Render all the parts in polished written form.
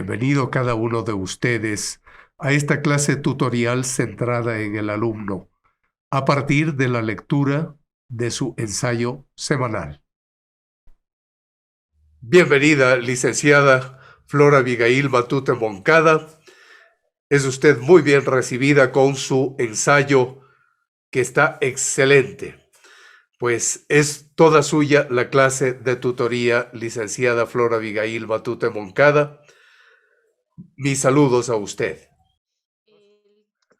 Bienvenido cada uno de ustedes a esta clase tutorial centrada en el alumno, a partir de la lectura de su ensayo semanal. Bienvenida, licenciada Flora Abigail Matute Moncada. Es usted muy bien recibida con su ensayo, que está excelente. Pues es toda suya la clase de tutoría, licenciada Flora Abigail Matute Moncada. Mis saludos a usted.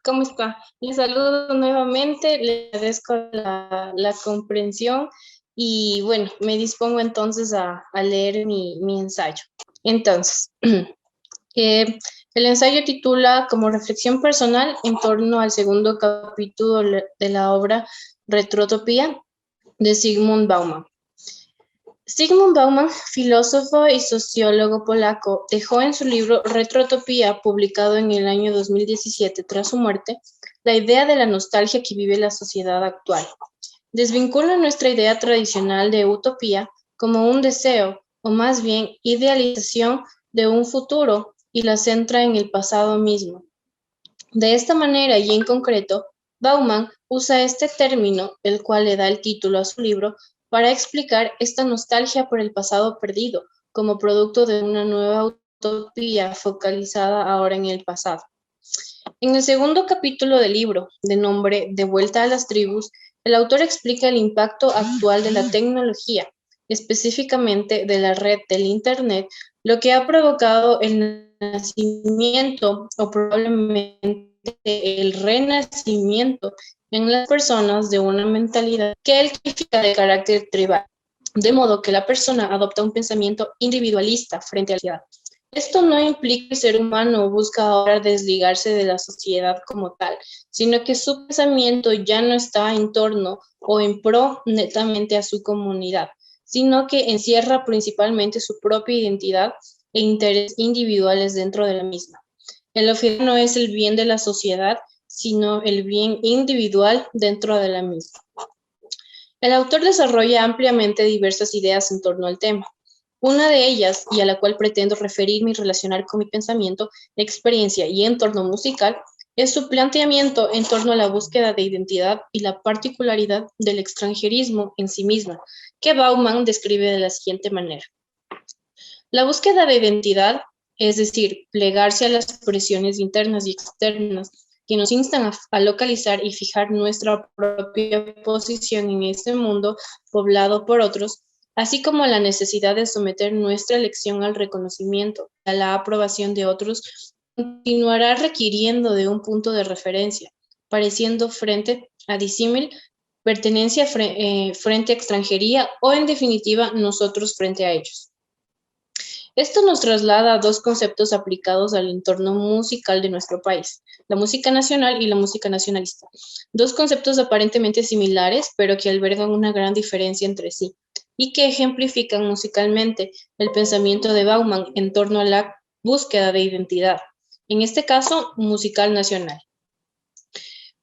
¿Cómo está? Le saludo nuevamente, le agradezco la comprensión y bueno, me dispongo entonces a leer mi ensayo. Entonces, el ensayo titula como reflexión personal en torno al segundo capítulo de la obra Retrotopía de Zygmunt Bauman. Zygmunt Bauman, filósofo y sociólogo polaco, dejó en su libro Retrotopía, publicado en el año 2017 tras su muerte, la idea de la nostalgia que vive la sociedad actual. Desvincula nuestra idea tradicional de utopía como un deseo, o más bien idealización de un futuro, y la centra en el pasado mismo. De esta manera y en concreto, Bauman usa este término, el cual le da el título a su libro, para explicar esta nostalgia por el pasado perdido, como producto de una nueva utopía focalizada ahora en el pasado. En el segundo capítulo del libro, de nombre De vuelta a las tribus, el autor explica el impacto actual de la tecnología, específicamente de la red del Internet, lo que ha provocado el nacimiento o probablemente el renacimiento en las personas de una mentalidad que él califica de carácter tribal, de modo que la persona adopta un pensamiento individualista frente a la sociedad. Esto no implica que el ser humano busca ahora desligarse de la sociedad como tal, sino que su pensamiento ya no está en torno o en pro netamente a su comunidad, sino que encierra principalmente su propia identidad e intereses individuales dentro de la misma. El objetivo no es el bien de la sociedad, sino el bien individual dentro de la misma. El autor desarrolla ampliamente diversas ideas en torno al tema. Una de ellas, y a la cual pretendo referirme y relacionar con mi pensamiento, experiencia y entorno musical, es su planteamiento en torno a la búsqueda de identidad y la particularidad del extranjerismo en sí misma, que Bauman describe de la siguiente manera. La búsqueda de identidad, es decir, plegarse a las presiones internas y externas que nos instan a localizar y fijar nuestra propia posición en este mundo poblado por otros, así como la necesidad de someter nuestra elección al reconocimiento, a la aprobación de otros, continuará requiriendo de un punto de referencia, pareciendo frente a disímil, pertenencia frente a extranjería o, en definitiva, nosotros frente a ellos. Esto nos traslada a dos conceptos aplicados al entorno musical de nuestro país, la música nacional y la música nacionalista. Dos conceptos aparentemente similares, pero que albergan una gran diferencia entre sí y que ejemplifican musicalmente el pensamiento de Bauman en torno a la búsqueda de identidad, en este caso, musical nacional.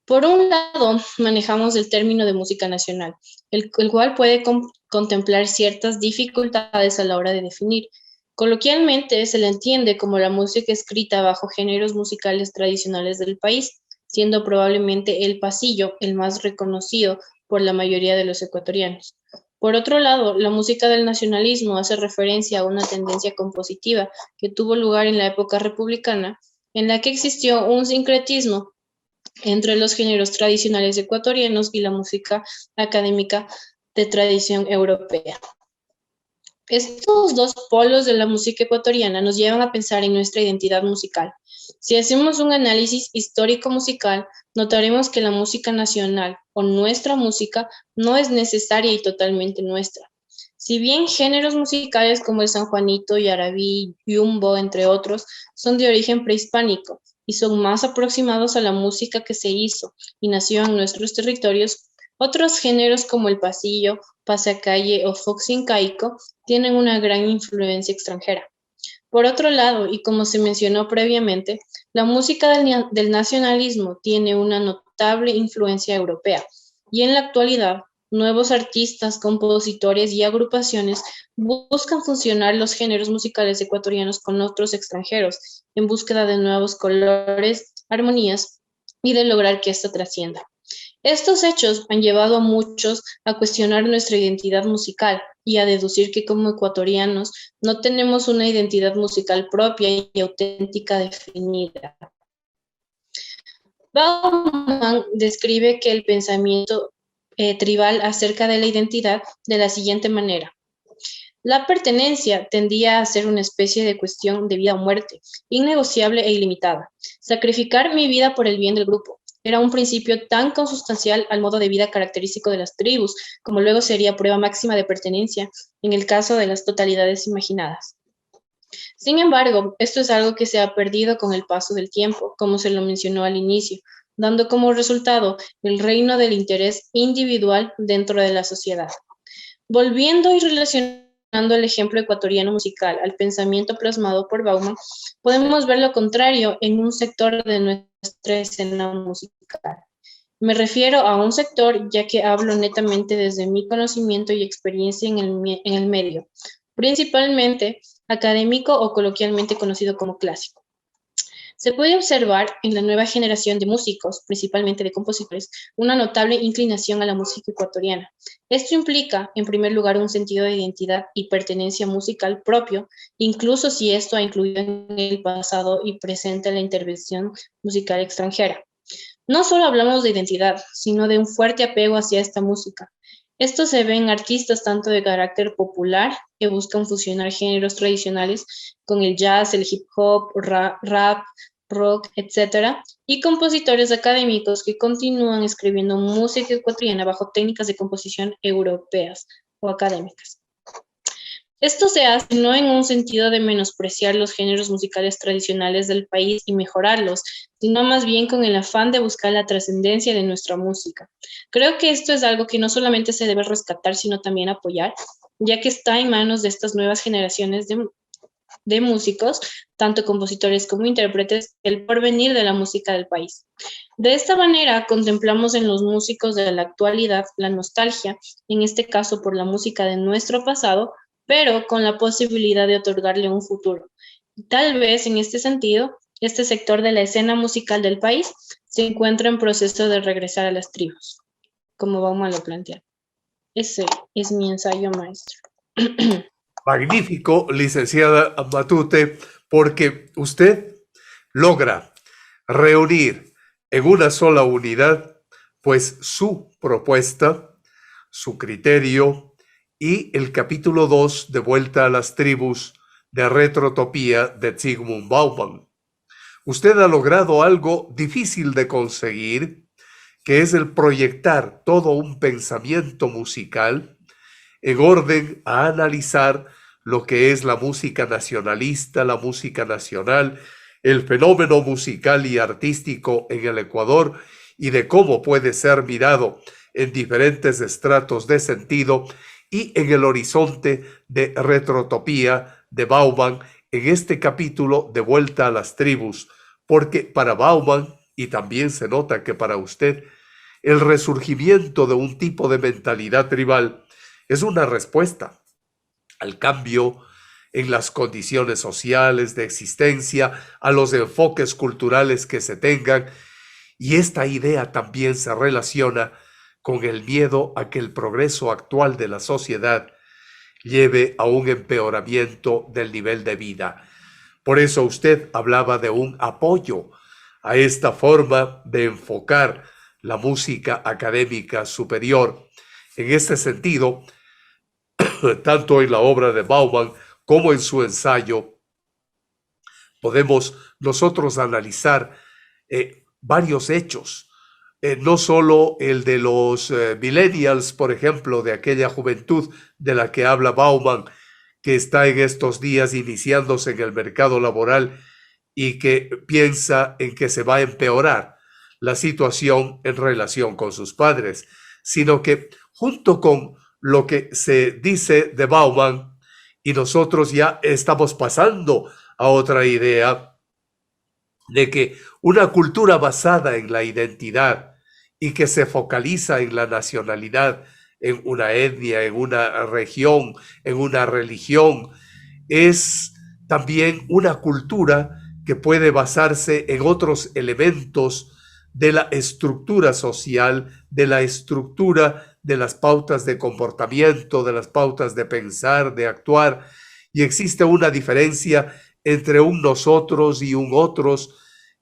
Por un lado, manejamos el término de música nacional, el cual puede contemplar ciertas dificultades a la hora de definir. Coloquialmente se le entiende como la música escrita bajo géneros musicales tradicionales del país, siendo probablemente el pasillo el más reconocido por la mayoría de los ecuatorianos. Por otro lado, la música del nacionalismo hace referencia a una tendencia compositiva que tuvo lugar en la época republicana, en la que existió un sincretismo entre los géneros tradicionales ecuatorianos y la música académica de tradición europea. Estos dos polos de la música ecuatoriana nos llevan a pensar en nuestra identidad musical. Si hacemos un análisis histórico musical, notaremos que la música nacional o nuestra música no es necesaria y totalmente nuestra. Si bien géneros musicales como el sanjuanito, yarabí, yumbo, entre otros, son de origen prehispánico y son más aproximados a la música que se hizo y nació en nuestros territorios, otros géneros como el pasillo, pasacalle o fox incaico tienen una gran influencia extranjera. Por otro lado, y como se mencionó previamente, la música del nacionalismo tiene una notable influencia europea y en la actualidad nuevos artistas, compositores y agrupaciones buscan fusionar los géneros musicales ecuatorianos con otros extranjeros en búsqueda de nuevos colores, armonías y de lograr que ésta trascienda. Estos hechos han llevado a muchos a cuestionar nuestra identidad musical y a deducir que como ecuatorianos no tenemos una identidad musical propia y auténtica definida. Bauman describe que el pensamiento tribal acerca de la identidad de la siguiente manera. La pertenencia tendía a ser una especie de cuestión de vida o muerte, innegociable e ilimitada. Sacrificar mi vida por el bien del grupo era un principio tan consustancial al modo de vida característico de las tribus, como luego sería prueba máxima de pertenencia en el caso de las totalidades imaginadas. Sin embargo, esto es algo que se ha perdido con el paso del tiempo, como se lo mencionó al inicio, dando como resultado el reino del interés individual dentro de la sociedad. Volviendo y relacionando el ejemplo ecuatoriano musical al pensamiento plasmado por Bauman, podemos ver lo contrario en un sector de nuestra escena musical. Me refiero a un sector ya que hablo netamente desde mi conocimiento y experiencia en el medio, principalmente académico o coloquialmente conocido como clásico. Se puede observar en la nueva generación de músicos, principalmente de compositores, una notable inclinación a la música ecuatoriana. Esto implica, en primer lugar, un sentido de identidad y pertenencia musical propio, incluso si esto ha incluido en el pasado y presente la intervención musical extranjera. No solo hablamos de identidad, sino de un fuerte apego hacia esta música. Esto se ve en artistas tanto de carácter popular, que buscan fusionar géneros tradicionales con el jazz, el hip hop, rap, rock, etc., y compositores académicos que continúan escribiendo música ecuatoriana bajo técnicas de composición europeas o académicas. Esto se hace no en un sentido de menospreciar los géneros musicales tradicionales del país y mejorarlos, sino más bien con el afán de buscar la trascendencia de nuestra música. Creo que esto es algo que no solamente se debe rescatar, sino también apoyar, ya que está en manos de estas nuevas generaciones de músicos, tanto compositores como intérpretes, el porvenir de la música del país. De esta manera, contemplamos en los músicos de la actualidad la nostalgia, en este caso por la música de nuestro pasado, pero con la posibilidad de otorgarle un futuro. Y tal vez en este sentido, este sector de la escena musical del país se encuentra en proceso de regresar a las tribus, como Bauman lo plantea. Ese es mi ensayo, maestro. Magnífico, licenciada Matute, porque usted logra reunir en una sola unidad, pues su propuesta, su criterio y el capítulo 2 de Vuelta a las Tribus de Retrotopía de Zygmunt Bauman. Usted ha logrado algo difícil de conseguir, que es el proyectar todo un pensamiento musical en orden a analizar lo que es la música nacionalista, la música nacional, el fenómeno musical y artístico en el Ecuador y de cómo puede ser mirado en diferentes estratos de sentido y en el horizonte de retrotopía de Bauman en este capítulo de Vuelta a las Tribus, porque para Bauman, y también se nota que para usted, el resurgimiento de un tipo de mentalidad tribal es una respuesta al cambio en las condiciones sociales de existencia, a los enfoques culturales que se tengan, y esta idea también se relaciona con el miedo a que el progreso actual de la sociedad lleve a un empeoramiento del nivel de vida. Por eso usted hablaba de un apoyo a esta forma de enfocar la música académica superior. En este sentido, tanto en la obra de Bauman como en su ensayo, podemos nosotros analizar varios hechos, no solo el de los millennials, por ejemplo, de aquella juventud de la que habla Bauman, que está en estos días iniciándose en el mercado laboral y que piensa en que se va a empeorar la situación en relación con sus padres, sino que junto con lo que se dice de Bauman, y nosotros ya estamos pasando a otra idea de que una cultura basada en la identidad y que se focaliza en la nacionalidad en una etnia, en una región, en una religión. Es también una cultura que puede basarse en otros elementos de la estructura social, de la estructura de las pautas de comportamiento, de las pautas de pensar, de actuar, y existe una diferencia entre un nosotros y un otros,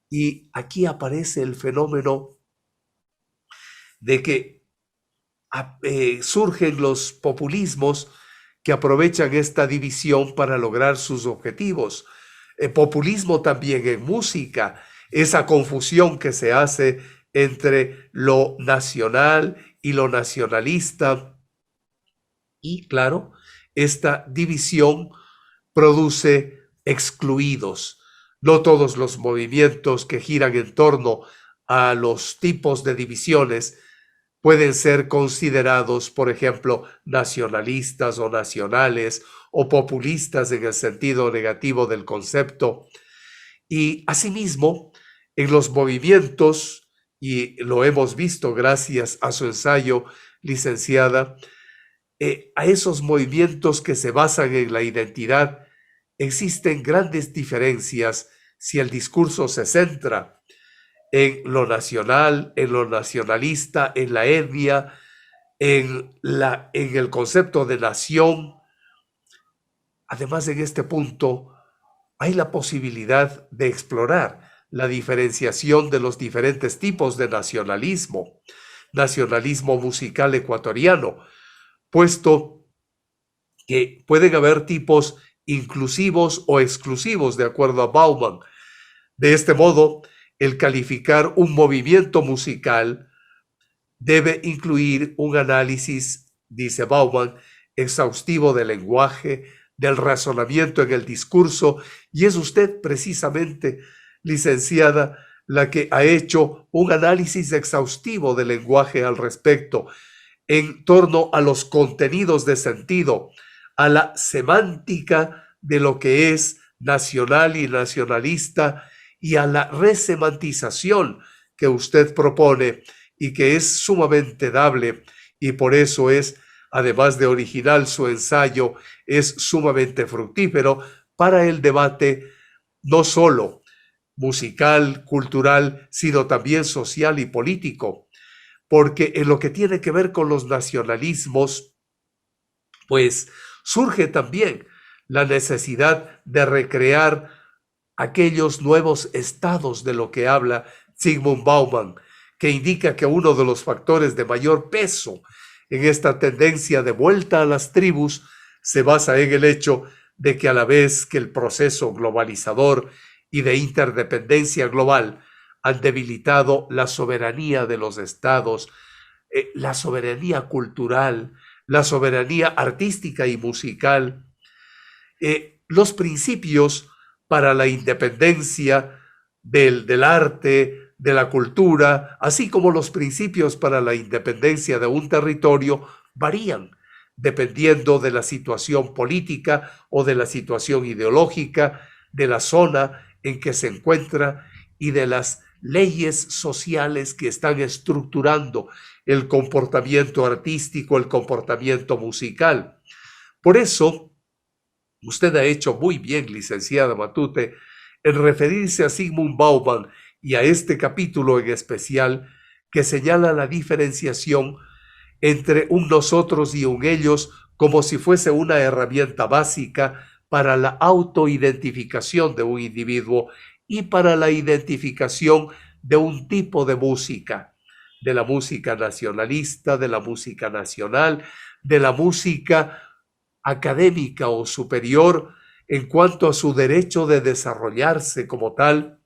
y aquí aparece el fenómeno de que surgen los populismos que aprovechan esta división para lograr sus objetivos. Populismo también en música, esa confusión que se hace entre lo nacional y lo nacionalista. Y claro, esta división produce excluidos. No todos los movimientos que giran en torno a los tipos de divisiones pueden ser considerados, por ejemplo, nacionalistas o nacionales o populistas en el sentido negativo del concepto. Y asimismo, en los movimientos, y lo hemos visto gracias a su ensayo, licenciada, a esos movimientos que se basan en la identidad, existen grandes diferencias si el discurso se centra en lo nacional, en lo nacionalista, en la etnia, en el concepto de nación. Además, en este punto hay la posibilidad de explorar la diferenciación de los diferentes tipos de nacionalismo, nacionalismo musical ecuatoriano, puesto que pueden haber tipos inclusivos o exclusivos de acuerdo a Bauman. De este modo, el calificar un movimiento musical debe incluir un análisis, dice Bauman, exhaustivo del lenguaje, del razonamiento en el discurso, y es usted precisamente, licenciada, la que ha hecho un análisis exhaustivo del lenguaje al respecto, en torno a los contenidos de sentido, a la semántica de lo que es nacional y nacionalista, y a la resemantización que usted propone y que es sumamente dable, y por eso es, además de original, su ensayo es sumamente fructífero para el debate no solo musical, cultural, sino también social y político, porque en lo que tiene que ver con los nacionalismos, pues surge también la necesidad de recrear aquellos nuevos estados de lo que habla Zygmunt Bauman, que indica que uno de los factores de mayor peso en esta tendencia de vuelta a las tribus se basa en el hecho de que a la vez que el proceso globalizador y de interdependencia global han debilitado la soberanía de los estados, la soberanía cultural, la soberanía artística y musical, los principios para la independencia del arte, de la cultura, así como los principios para la independencia de un territorio, varían dependiendo de la situación política o de la situación ideológica, de la zona en que se encuentra y de las leyes sociales que están estructurando el comportamiento artístico, el comportamiento musical. Por eso, usted ha hecho muy bien, licenciada Matute, en referirse a Zygmunt Bauman y a este capítulo en especial que señala la diferenciación entre un nosotros y un ellos como si fuese una herramienta básica para la autoidentificación de un individuo y para la identificación de un tipo de música, de la música nacionalista, de la música nacional, de la música académica o superior en cuanto a su derecho de desarrollarse como tal.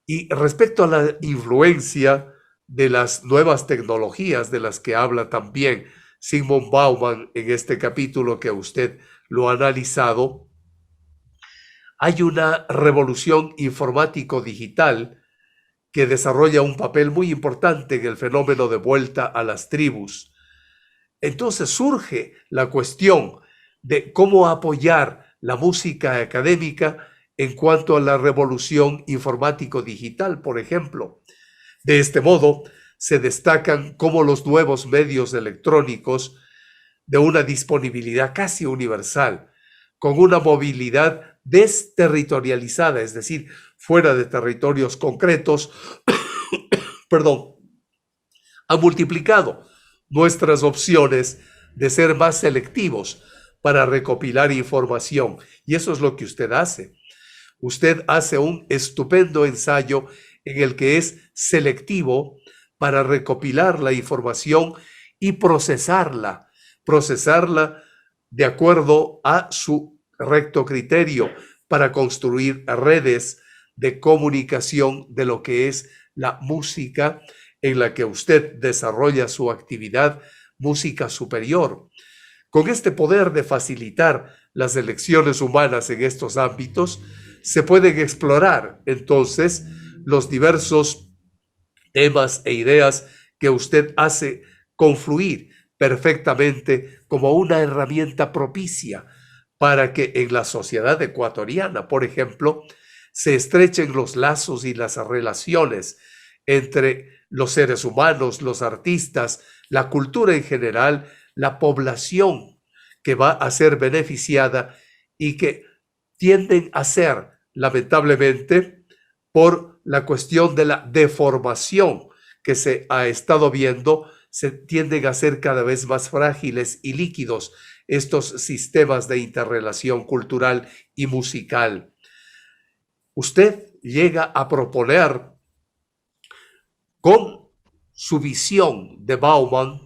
Y respecto a la influencia de las nuevas tecnologías de las que habla también Zygmunt Bauman en este capítulo que usted lo ha analizado, hay una revolución informático-digital que desarrolla un papel muy importante en el fenómeno de vuelta a las tribus. Entonces surge la cuestión de cómo apoyar la música académica en cuanto a la revolución informático-digital, por ejemplo. De este modo, se destacan como los nuevos medios electrónicos de una disponibilidad casi universal, con una movilidad desterritorializada, es decir, fuera de territorios concretos, perdón, ha multiplicado nuestras opciones de ser más selectivos para recopilar información. Y eso es lo que usted hace. Usted hace un estupendo ensayo en el que es selectivo para recopilar la información y procesarla de acuerdo a su recto criterio para construir redes de comunicación de lo que es la música en la que usted desarrolla su actividad, música superior. Con este poder de facilitar las elecciones humanas en estos ámbitos, se pueden explorar entonces los diversos temas e ideas que usted hace confluir perfectamente como una herramienta propicia para que en la sociedad ecuatoriana, por ejemplo, se estrechen los lazos y las relaciones entre los seres humanos, los artistas, la cultura en general, la población que va a ser beneficiada y que tienden a ser, lamentablemente, por la cuestión de la deformación que se ha estado viendo, se tienden a ser cada vez más frágiles y líquidos estos sistemas de interrelación cultural y musical. Usted llega a proponer con su visión de Bauman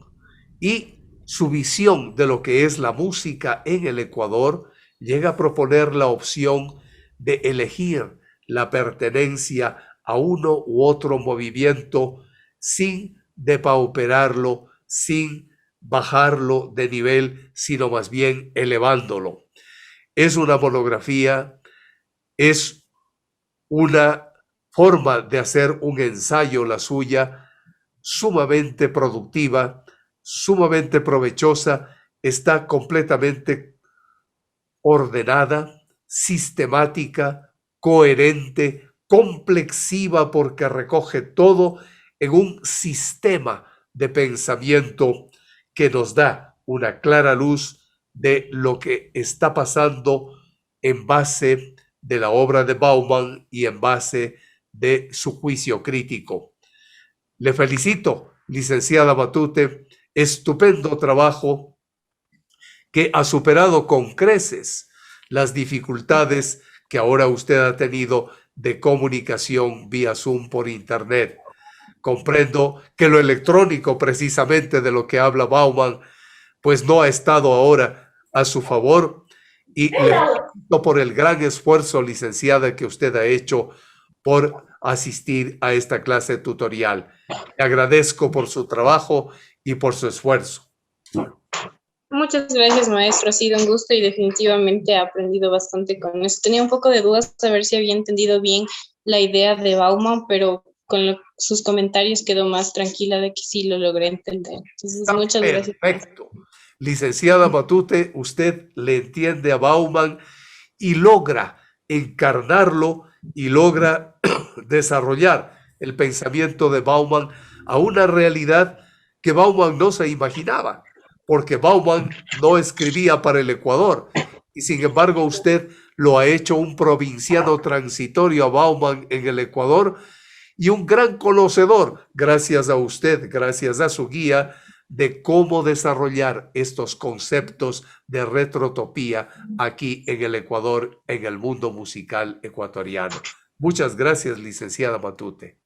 y su visión de lo que es la música en el Ecuador, llega a proponer la opción de elegir la pertenencia a uno u otro movimiento sin depauperarlo, sin bajarlo de nivel, sino más bien elevándolo. Es una monografía, es una forma de hacer un ensayo, la suya, sumamente productiva, sumamente provechosa, está completamente ordenada, sistemática, coherente, complexiva porque recoge todo en un sistema de pensamiento que nos da una clara luz de lo que está pasando en base de la obra de Bauman y en base de su juicio crítico. Le felicito, licenciada Matute, estupendo trabajo que ha superado con creces las dificultades que ahora usted ha tenido de comunicación vía Zoom por Internet. Comprendo que lo electrónico, precisamente de lo que habla Bauman, pues no ha estado ahora a su favor y le felicito por el gran esfuerzo, licenciada, que usted ha hecho por asistir a esta clase tutorial. Le agradezco por su trabajo y por su esfuerzo. Muchas gracias, maestro. Ha sido un gusto y definitivamente he aprendido bastante con eso. Tenía un poco de dudas a ver si había entendido bien la idea de Bauman, pero con sus comentarios quedó más tranquila de que sí lo logré entender. Entonces, muchas gracias. Perfecto. Licenciada Matute, usted le entiende a Bauman y logra encarnarlo y logra desarrollar el pensamiento de Bauman a una realidad que Bauman no se imaginaba, porque Bauman no escribía para el Ecuador y sin embargo usted lo ha hecho un provinciano transitorio a Bauman en el Ecuador y un gran conocedor, gracias a usted, gracias a su guía, de cómo desarrollar estos conceptos de retrotopía aquí en el Ecuador, en el mundo musical ecuatoriano. Muchas gracias, licenciada Matute.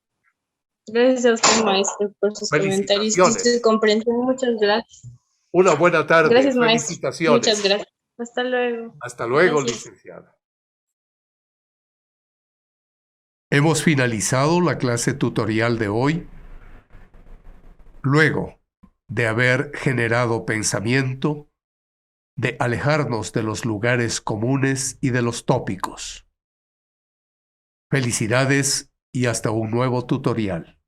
Gracias a usted, maestro, por sus comentarios y su comprensión. Muchas gracias. Una buena tarde. Gracias, maestro. Felicitaciones. Muchas gracias. Hasta luego. Hasta luego, Gracias. licenciada. Hemos finalizado la clase tutorial de hoy. Luego de haber generado pensamiento, de alejarnos de los lugares comunes y de los tópicos. Felicidades y hasta un nuevo tutorial.